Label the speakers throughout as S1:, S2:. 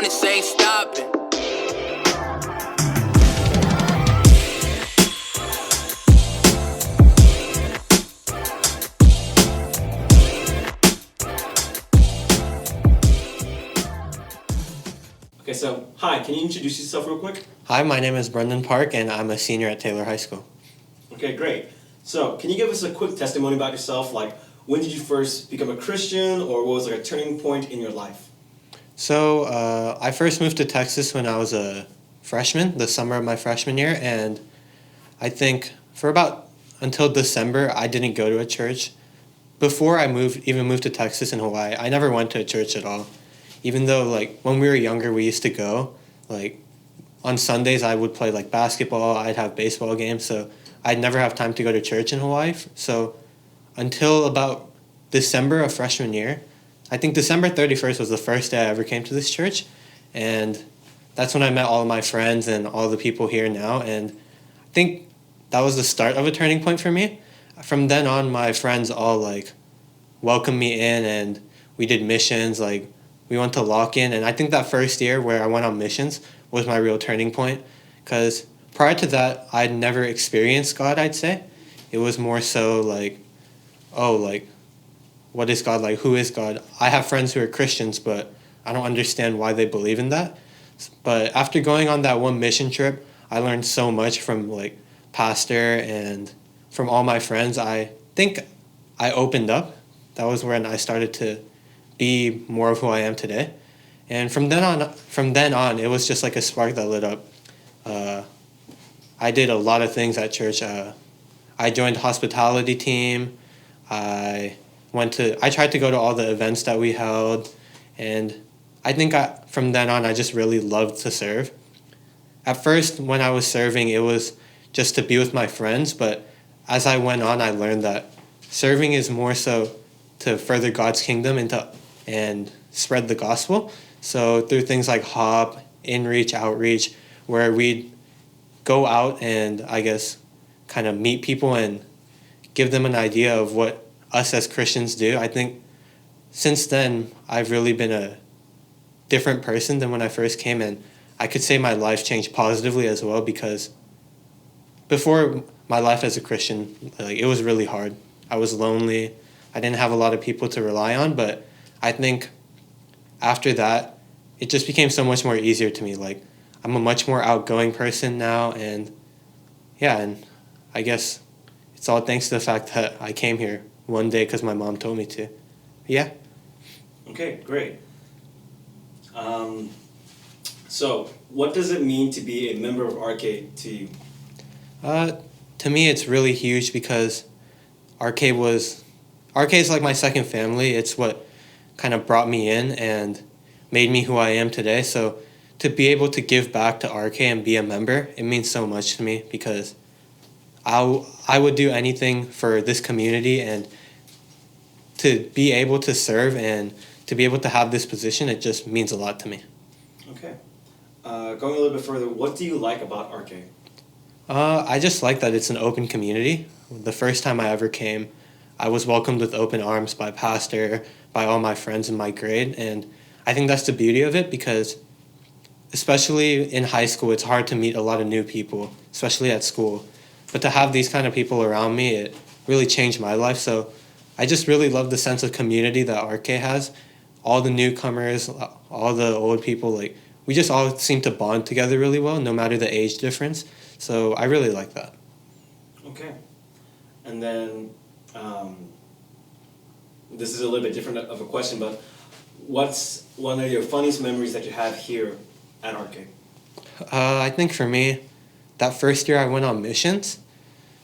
S1: on, this ain't stopping.
S2: Okay, so hi, can you introduce yourself real quick?
S3: Hi, my name is Brendon Park, and I'm a senior at Taylor High School.
S2: Okay, great. So, can you give us a quick testimony about yourself? Like, when did you first become a Christian, or what was like a turning point in your life?
S3: So, I first moved to Texas when I was a freshman, the summer of my freshman year, and I think for about until December, I didn't go to a church. Before I even moved to Texas and Hawaii, I never went to a church at all. Even though, like, when we were younger, we used to go. Like, on Sundays, I would play, like, basketball. I'd have baseball games, so I'd never have time to go to church in Hawaii. So until about December of freshman year, I think December 31st was the first day I ever came to this church. And that's when I met all of my friends and all the people here now. And I think that was the start of a turning point for me. From then on, my friends all, like, welcomed me in, and we did missions, like, we went to lock-in, and I think that first year where I went on missions was my real turning point, because prior to that, I'd never experienced God, I'd say. It was more so like, oh, like, what is God? Like, who is God? I have friends who are Christians, but I don't understand why they believe in that. But after going on that one mission trip, I learned so much from, like, pastor and from all my friends. I think I opened up. That was when I started to be more of who I am today. And from then on, it was just like a spark that lit up. I did a lot of things at church. I joined the hospitality team. I tried to go to all the events that we held, and I think from then on, I just really loved to serve. At first, when I was serving, it was just to be with my friends, but as I went on, I learned that serving is more so to further God's kingdom and spread the gospel. So through things like HOP, InReach, Outreach, where we'd go out and, I guess, kind of meet people and give them an idea of what us as Christians do. I think since then, I've really been a different person than when I first came in. I could say my life changed positively as well, because before my life as a Christian, like, it was really hard. I was lonely. I didn't have a lot of people to rely on, but I think after that, it just became so much more easier to me. Like, I'm a much more outgoing person now, and yeah, and I guess it's all thanks to the fact that I came here one day because my mom told me to. Yeah.
S2: Okay, great. So, what does it mean to be a member of ARCHE to you?
S3: To me, it's really huge because ARCHE is like my second family. It's what kind of brought me in and made me who I am today. So to be able to give back to ARCHE and be a member, it means so much to me, because I would do anything for this community, and to be able to serve and to be able to have this position, it just means a lot to me.
S2: Okay. Going a little bit further, what do you like about ARCHE?
S3: I just like that it's an open community. The first time I ever came, I was welcomed with open arms by pastor, by all my friends in my grade, and I think that's the beauty of it, because especially in high school, it's hard to meet a lot of new people, especially at school. But to have these kind of people around me, it really changed my life. So I just really love the sense of community that ARCHE has. All the newcomers, all the old people, like, we just all seem to bond together really well, no matter the age difference. So I really like that.
S2: Okay. And then, this is a little bit different of a question, but what's one of your funniest memories that you have here at ARCHE?
S3: I think for me, that first year I went on missions,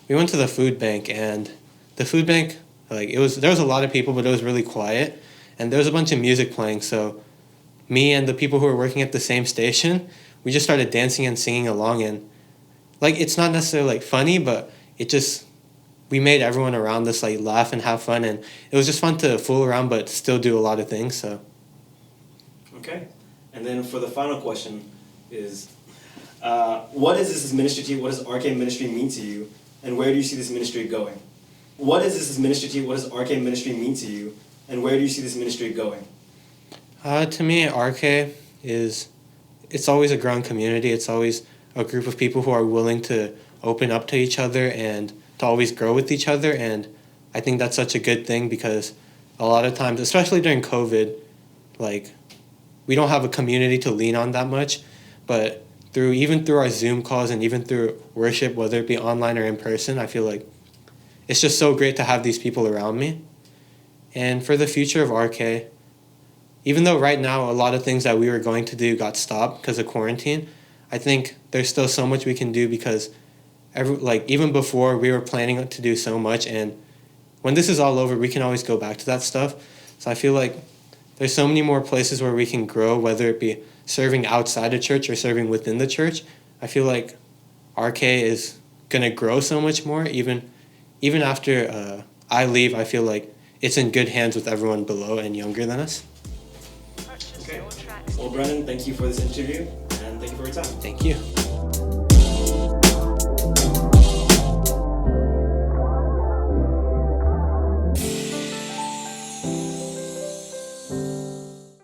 S3: we went to the food bank, and the food bank, like, there was a lot of people, but it was really quiet, and there was a bunch of music playing. So me and the people who were working at the same station, we just started dancing and singing along, and, like, it's not necessarily, like, funny, but we made everyone around us, like, laugh and have fun, and it was just fun to fool around but still do a lot of things. So
S2: Okay. And then for the final question is, what is this ministry to you? What does ARCHE ministry mean to you? And where do you see this ministry going? What is this ministry to you? What does ARCHE ministry mean to you? And where do you see this ministry going?
S3: To me, ARCHE is it's always a growing community. It's always a group of people who are willing to open up to each other and to always grow with each other. And I think that's such a good thing because a lot of times, especially during COVID, like we don't have a community to lean on that much. But even through our Zoom calls and even through worship, whether it be online or in person, I feel like it's just so great to have these people around me. And for the future of ARCHE, even though right now a lot of things that we were going to do got stopped because of quarantine, I think there's still so much we can do because even before we were planning to do so much, and when this is all over, we can always go back to that stuff. So I feel like there's so many more places where we can grow, whether it be serving outside a church or serving within the church. I feel like ARCHE is going to grow so much more. Even after I leave, I feel like it's in good hands with everyone below and younger than us.
S2: Okay. Well, Brendon, thank you for this interview, and thank you for your time.
S3: Thank you.